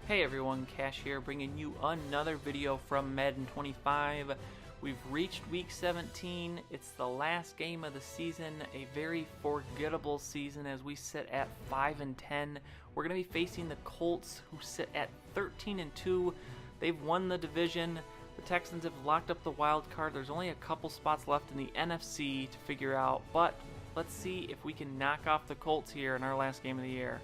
Hey everyone, Cash here, bringing you another video from Madden 25. We've reached week 17. It's the last game of the season, a very forgettable season as we sit at 5-10. We're going to be facing the Colts, who sit at 13-2. They've won the division. The Texans have locked up the wild card. There's only a couple spots left in the NFC to figure out, but let's see if we can knock off the Colts here in our last game of the year.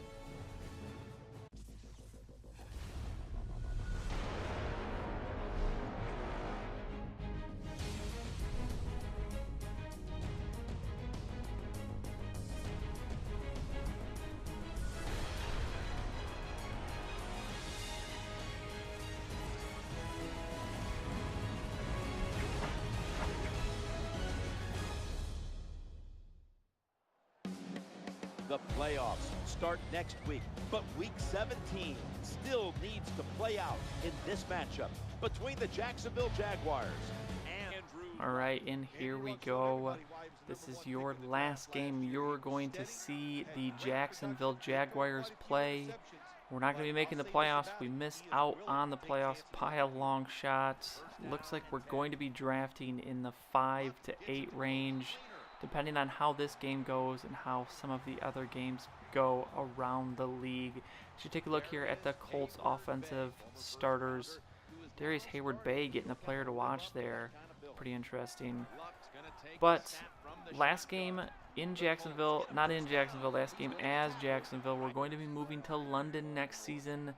The playoffs start next week, but week 17 still needs to play out in this matchup between the Jacksonville Jaguars and All right, and here we go. This is your last game. You're going to see the Jacksonville Jaguars play. We're not going to be making the playoffs. We missed out on the playoffs by a long shot. Looks like we're going to be drafting in the 5 to 8 range, depending on how this game goes and how some of the other games go around the league. Should take a look here at the Colts offensive starters. Darius Hayward-Bay getting a player to watch there. Pretty interesting. But last game in Jacksonville, not in Jacksonville, last game as Jacksonville. We're going to be moving to London next season.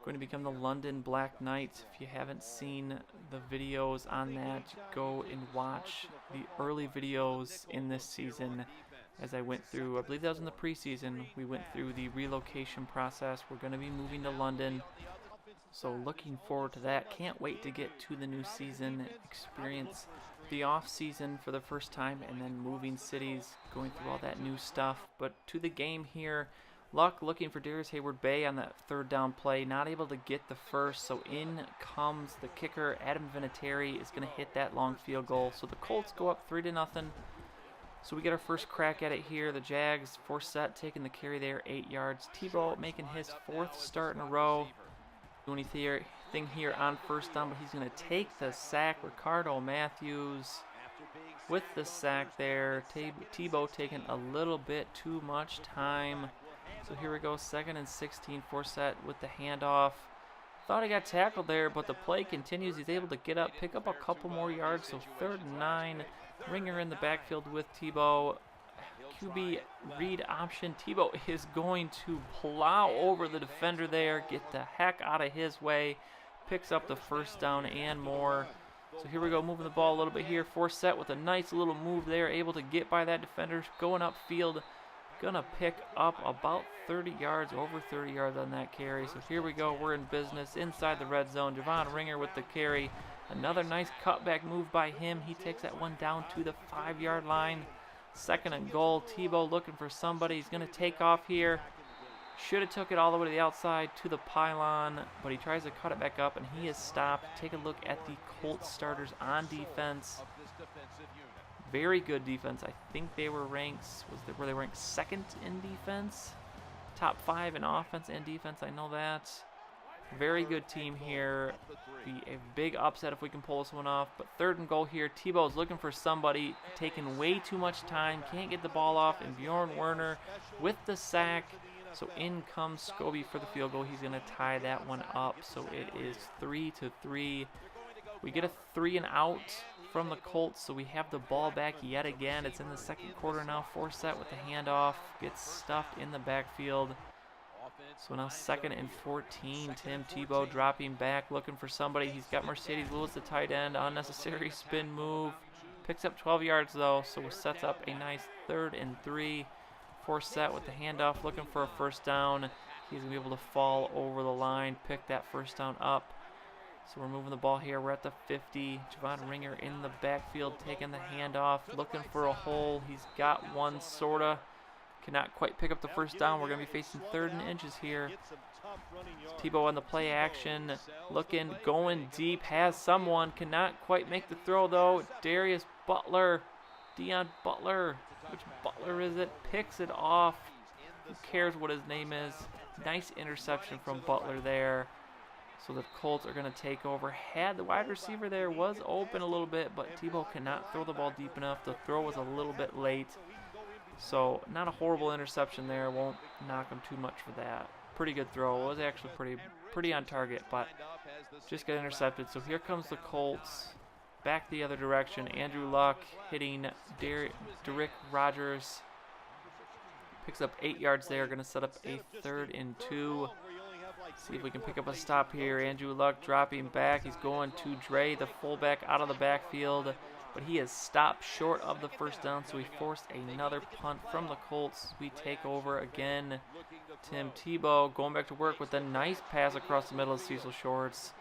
Going to become the London Black Knights. If you haven't seen the videos on that, go and watch the early videos in this season as I went through. I believe that was in the preseason. We went through the relocation process. We're going to be moving to London, so looking forward to that. Can't wait to get to the new season, experience the off season for the first time, and then moving cities, going through all that new stuff. But to the game here, Luck looking for Darius Hayward-Bay on that third down play, not able to get the first, so in comes the kicker. Adam Vinatieri is going to hit that long field goal. So the Colts go up 3-0. So we get our first crack at it here. The Jags, Forsett taking the carry there, 8 yards. Tebow making his 4th start in a row. Doing anything here on first down, but he's going to take the sack. Ricardo Matthews with the sack there. Tebow taking a little bit too much time. So here we go, 2nd and 16, Forsett with the handoff. Thought he got tackled there, but the play continues. He's able to get up, pick up a couple more yards, so 3rd and 9. Ringer in the backfield with Tebow. QB read option. Tebow is going to plow over the defender there, get the heck out of his way. Picks up the first down and more. So here we go, moving the ball a little bit here. Forsett with a nice little move there, able to get by that defender, going upfield. Gonna pick up about 30 yards, over 30 yards on that carry. So here we go, we're in business inside the red zone. Javon Ringer with the carry. Another nice cutback move by him. He takes that one down to the 5-yard line. 2nd and goal. Tebow looking for somebody. He's gonna take off here. Should have took it all the way to the outside to the pylon, but he tries to cut it back up and he is stopped. Take a look at the Colts starters on defense. Very good defense. I think they were ranked, were they ranked 2nd in defense? Top 5 in offense and defense, I know that. Very good team here. Be a big upset if we can pull this one off. But 3rd and goal here. Tebow is looking for somebody, taking way too much time, can't get the ball off, and Bjorn Werner with the sack. So in comes Scobie for the field goal. He's going to tie that one up. So it is 3-3. We get a 3 and out from the Colts, so we have the ball back yet again. It's in the 2nd quarter now. Forsett with the handoff, gets stuffed in the backfield. So now 2nd and 14. Tim Tebow dropping back, looking for somebody. He's got Mercedes Lewis, the tight end. Unnecessary spin move. Picks up 12 yards though, so sets up a nice 3rd and 3. Forsett with the handoff, looking for a first down. He's going to be able to fall over the line, pick that first down up. So we're moving the ball here. We're at the 50. Javon Ringer in the backfield, taking the handoff, looking for a hole. He's got one, sorta. Cannot quite pick up the first down. We're going to be facing 3rd and inches here. Tebow on the play action, looking, going deep, has someone. Cannot quite make the throw, though. Darius Butler, Deon Butler. Which Butler is it? Picks it off. Who cares what his name is? Nice interception from Butler there. So the Colts are going to take over. Had the wide receiver there, was open a little bit, but Tebow cannot throw the ball deep enough. The throw was a little bit late. So not a horrible interception there. Won't knock him too much for that. Pretty good throw. It was actually pretty on target, but just got intercepted. So here comes the Colts. Back the other direction. Andrew Luck hitting Derek Rogers. Picks up 8 yards there. Going to set up a 3rd and 2. See if we can pick up a stop here. Andrew Luck dropping back. He's going to Dre, the fullback, out of the backfield. But he is stopped short of the first down, so he forced another punt from the Colts. We take over again. Tim Tebow going back to work with a nice pass across the middle of Cecil Shorts.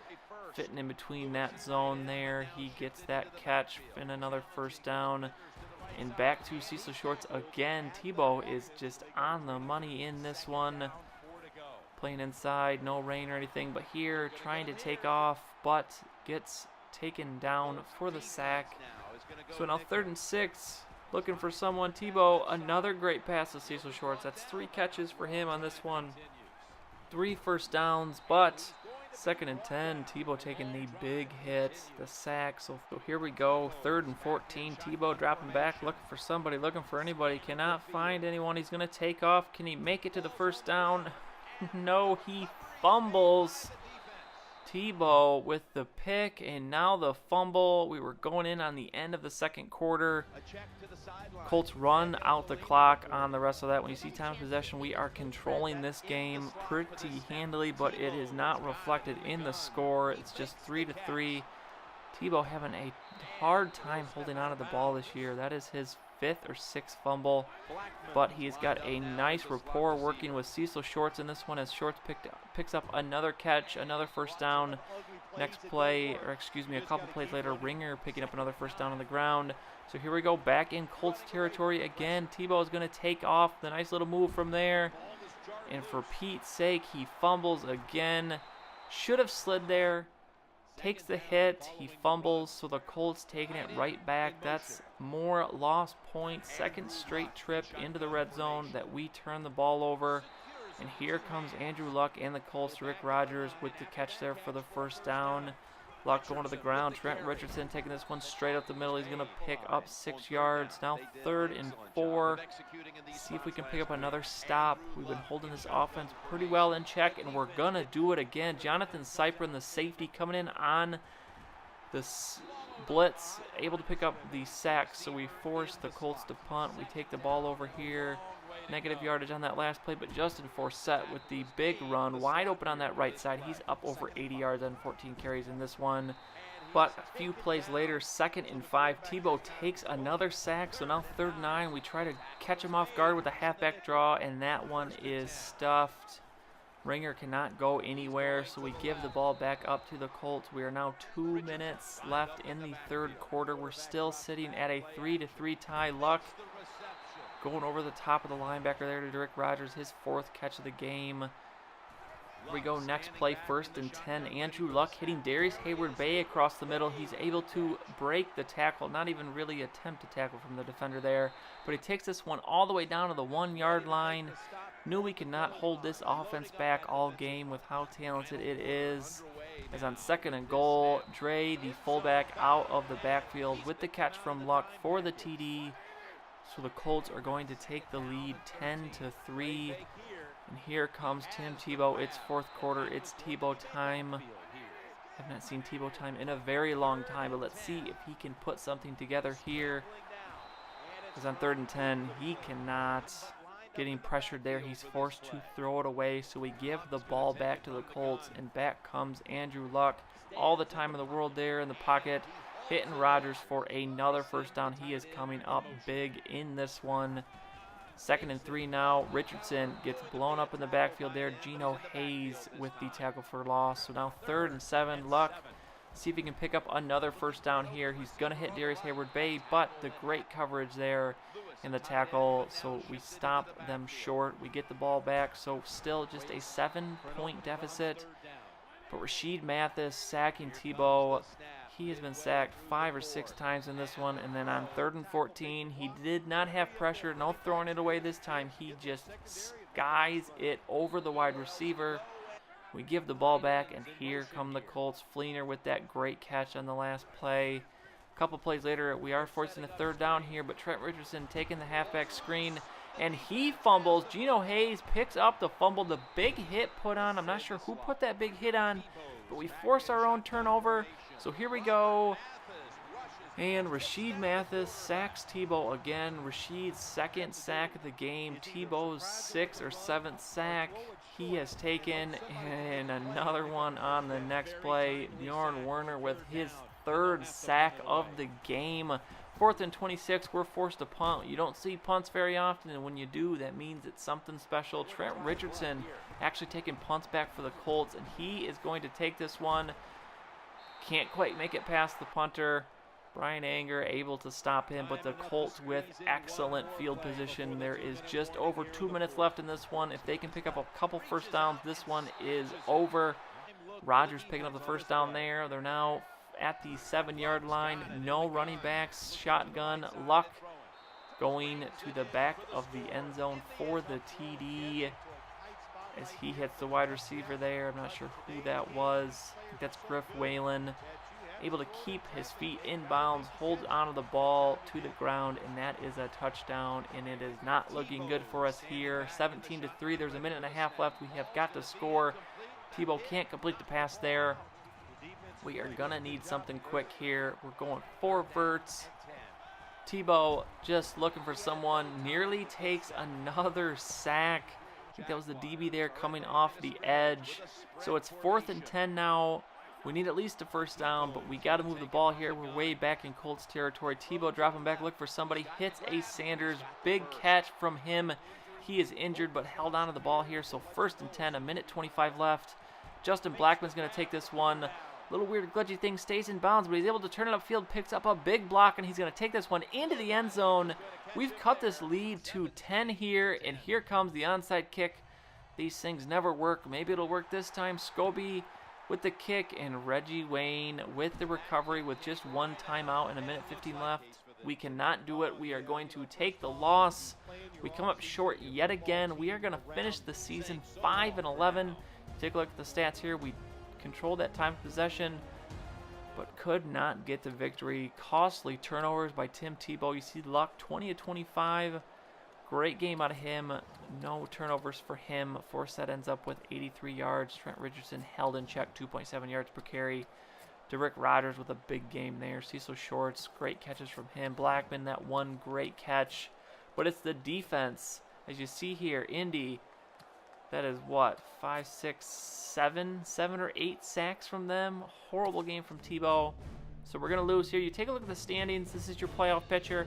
Fitting in between that zone there. He gets that catch and another first down. And back to Cecil Shorts again. Tebow is just on the money in this one. Playing inside, no rain or anything, but here trying to take off, but gets taken down for the sack. So now 3rd and 6, looking for someone. Tebow, another great pass to Cecil Shorts. That's 3 catches for him on this one. 3 first downs, but 2nd and 10, Tebow taking the big hit, the sack. So here we go, 3rd and 14. Tebow dropping back, looking for somebody, looking for anybody. Cannot find anyone. He's going to take off. Can he make it to the first down? No, he fumbles. Tebow with the pick, and now the fumble. We were going in on the end of the 2nd quarter. Colts run out the clock on the rest of that. When you see time of possession, we are controlling this game pretty handily, but it is not reflected in the score. It's just 3-3. Tebow having a hard time holding on to the ball this year. That is his 5th or 6th fumble, but he's got a nice rapport working with Cecil Shorts in this one, as Shorts picks up another catch, another first down. Next play, or excuse me, a couple plays later, Ringer picking up another first down on the ground. So here we go, back in Colts territory again. Tebow is going to take off. The nice little move from there, and for Pete's sake, he fumbles again. Should have slid there. Takes the hit, he fumbles, so the Colts taking it right back. That's more lost points, 2nd straight trip into the red zone that we turn the ball over. And here comes Andrew Luck and the Colts. Rick Rogers with the catch there for the first down. Luck going to the ground. Trent Richardson taking this one straight up the middle. He's going to pick up 6 yards. Now 3rd and 4. See if we can pick up another stop. We've been holding this offense pretty well in check, and we're going to do it again. Jonathan Cyprin, the safety, coming in on the blitz, able to pick up the sack, so we force the Colts to punt. We take the ball over here. Negative yardage on that last play, but Justin Forsett with the big run, wide open on that right side. He's up over 80 yards on 14 carries in this one. But a few plays later, 2nd and 5, Tebow takes another sack, so now 3rd and 9. We try to catch him off guard with a halfback draw, and that one is stuffed. Ringer cannot go anywhere, so we give the ball back up to the Colts. We are now 2 minutes left in the 3rd quarter. We're still sitting at a 3-3 tie. Luck going over the top of the linebacker there to Derek Rogers, his 4th catch of the game. We go next play, 1st and 10. Andrew Luck hitting Darius Hayward-Bay across the middle. He's able to break the tackle, not even really attempt to tackle from the defender there, but he takes this one all the way down to the 1-yard line. Knew we could not hold this offense back all game with how talented it is. As on 2nd and goal, Dre, the fullback, out of the backfield with the catch from Luck for the TD. So the Colts are going to take the lead 10-3. And here comes Tim Tebow. It's 4th quarter. It's Tebow time. I've not seen Tebow time in a very long time, but let's see if he can put something together here. Because on 3rd and 10, he cannot. Getting pressured there. He's forced to throw it away, so we give the ball back to the Colts, and back comes Andrew Luck. All the time in the world there in the pocket. Hitting Rodgers for another first down. He is coming up big in this one. 2nd and 3 now. Richardson gets blown up in the backfield there. Geno Hayes with the tackle for loss. So now 3rd and 7. Luck, see if he can pick up another first down here. He's going to hit Darius Hayward-Bay, but the great coverage there in the tackle. So we stop them short. We get the ball back. So still just a 7-point deficit. But Rasheed Mathis sacking Tebow. He has been sacked 5 or 6 times in this one. And then on 3rd and 14, he did not have pressure. No throwing it away this time. He just skies it over the wide receiver. We give the ball back, and here come the Colts. Fleener with that great catch on the last play. A couple plays later, we are forcing a 3rd down here, but Trent Richardson taking the halfback screen, and he fumbles. Geno Hayes picks up the fumble. The big hit put on. I'm not sure who put that big hit on, but we force our own turnover. So here we go. And Rasheed Mathis sacks Tebow again. Rasheed's 2nd sack of the game. Tebow's 6th or 7th sack he has taken. And another one on the next play. Bjorn Werner with his 3rd sack of the game. 4th and 26, we're forced to punt. You don't see punts very often, and when you do, that means it's something special. Trent Richardson actually taking punts back for the Colts, and he is going to take this one. Can't quite make it past the punter. Brian Anger able to stop him, but the Colts with excellent field position. There is just over 2 minutes left in this one. If they can pick up a couple first downs, this one is over. Rodgers picking up the first down there. They're now at the 7-yard line. No running backs. Shotgun. Luck going to the back of the end zone for the TD as he hits the wide receiver there. I'm not sure who that was. I think that's Griff Whalen. Able to keep his feet in bounds, holds onto the ball to the ground, and that is a touchdown, and it is not looking good for us here. 17-3, there's a minute and a half left. We have got to score. Tebow can't complete the pass there. We are going to need something quick here. We're going 4 verts. Tebow just looking for someone, nearly takes another sack. I think that was the DB there coming off the edge. So it's 4th and 10 now. We need at least a first down, but we got to move the ball here. We're way back in Colts territory. Tebow dropping back, look for somebody, hits a Sanders. Big catch from him. He is injured but held onto the ball here. So 1st and 10, a minute 25 left. Justin Blackman's going to take this one. Little weird glitchy thing, stays in bounds, but he's able to turn it upfield, picks up a big block, and he's going to take this one into the end zone. We've cut this lead to 10 here, and here comes the onside kick. These things never work. Maybe it'll work this time. Scobie with the kick, and Reggie Wayne with the recovery with just 1 timeout and a minute 15 left. We cannot do it. We are going to take the loss. We come up short yet again. We are going to finish the season 5-11. Take a look at the stats here. We controlled that time of possession, but could not get the victory. Costly turnovers by Tim Tebow. You see Luck, 20-25. Great game out of him. No turnovers for him. Forsett ends up with 83 yards. Trent Richardson held in check, 2.7 yards per carry. Derek Rodgers with a big game there. Cecil Shorts, great catches from him. Blackman, that one great catch. But it's the defense. As you see here, Indy, that is what, 5, 6, 7 or 8 sacks from them. Horrible game from Tebow. So we're going to lose here. You take a look at the standings. This is your playoff picture.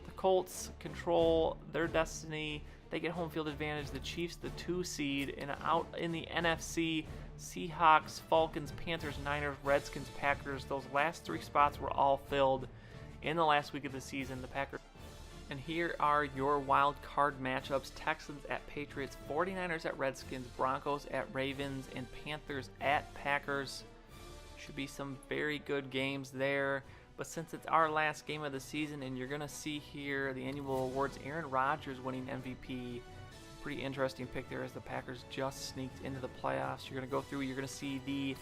The Colts control their destiny. They get home field advantage. The Chiefs, the 2 seed. And out in the NFC, Seahawks, Falcons, Panthers, Niners, Redskins, Packers. Those last 3 spots were all filled in the last week of the season. The Packers. And here are your wild card matchups. Texans at Patriots, 49ers at Redskins, Broncos at Ravens, and Panthers at Packers. Should be some very good games there. But since it's our last game of the season, and you're going to see here the annual awards, Aaron Rodgers winning MVP. Pretty interesting pick there as the Packers just sneaked into the playoffs. You're going to go through, you're going to see the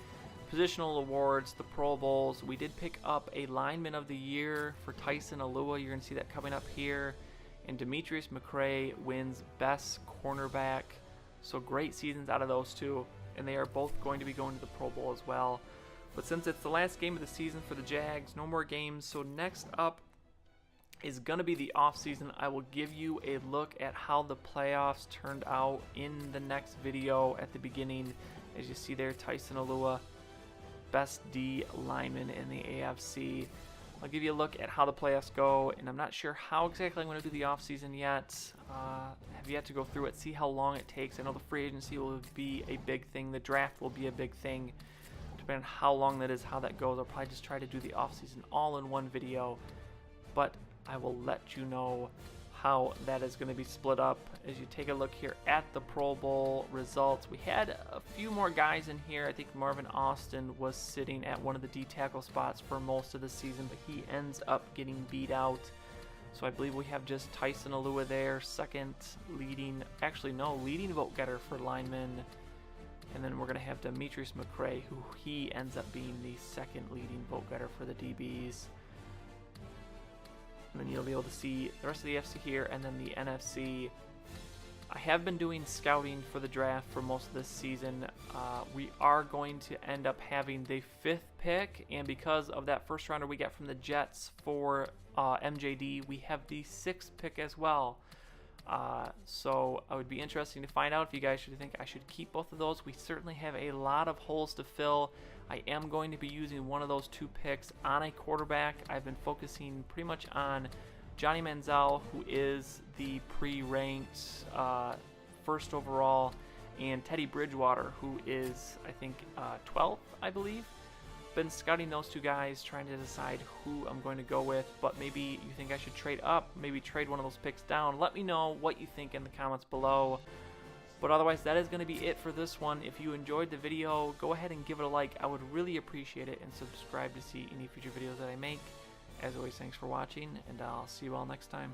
positional awards, the Pro Bowls. We did pick up a lineman of the year for Tyson Alua. You're going to see that coming up here. And Demetrius McCray wins best cornerback. So great seasons out of those two. And they are both going to be going to the Pro Bowl as well. But since it's the last game of the season for the Jags, no more games. So next up is going to be the offseason. I will give you a look at how the playoffs turned out in the next video at the beginning. As you see there, Tyson Alua, best D lineman in the AFC. I'll give you a look at how the playoffs go, and I'm not sure how exactly I'm going to do the offseason yet. Have yet to go through it, see how long it takes. I know the free agency will be a big thing. The draft will be a big thing. Depending on how long that is, how that goes, I'll probably just try to do the offseason all in one video. But I will let you know how that is going to be split up. As you take a look here at the Pro Bowl results, we had a few more guys in here. I think Marvin Austin was sitting at one of the D tackle spots for most of the season, but he ends up getting beat out. So I believe we have just Tyson Alua there, second leading vote getter for linemen. And then we're going to have Demetrius McCray, who he ends up being the second leading vote getter for the DBs. And then you'll be able to see the rest of the AFC here, and then the NFC. I have been doing scouting for the draft for most of this season. We are going to end up having the 5th pick, and because of that first rounder we got from the Jets for MJD, we have the 6th pick as well. So it would be interesting to find out if you guys should think I should keep both of those. We certainly have a lot of holes to fill. I am going to be using one of those 2 picks on a quarterback. I've been focusing pretty much on Johnny Manziel, who is the pre-ranked 1st overall, and Teddy Bridgewater, who is, I think, 12th, I believe. Been scouting those 2 guys, trying to decide who I'm going to go with, but maybe you think I should trade up, maybe trade one of those picks down. Let me know what you think in the comments below. But otherwise, that is going to be it for this one. If you enjoyed the video, go ahead and give it a like. I would really appreciate it, and subscribe to see any future videos that I make. As always, thanks for watching, and I'll see you all next time.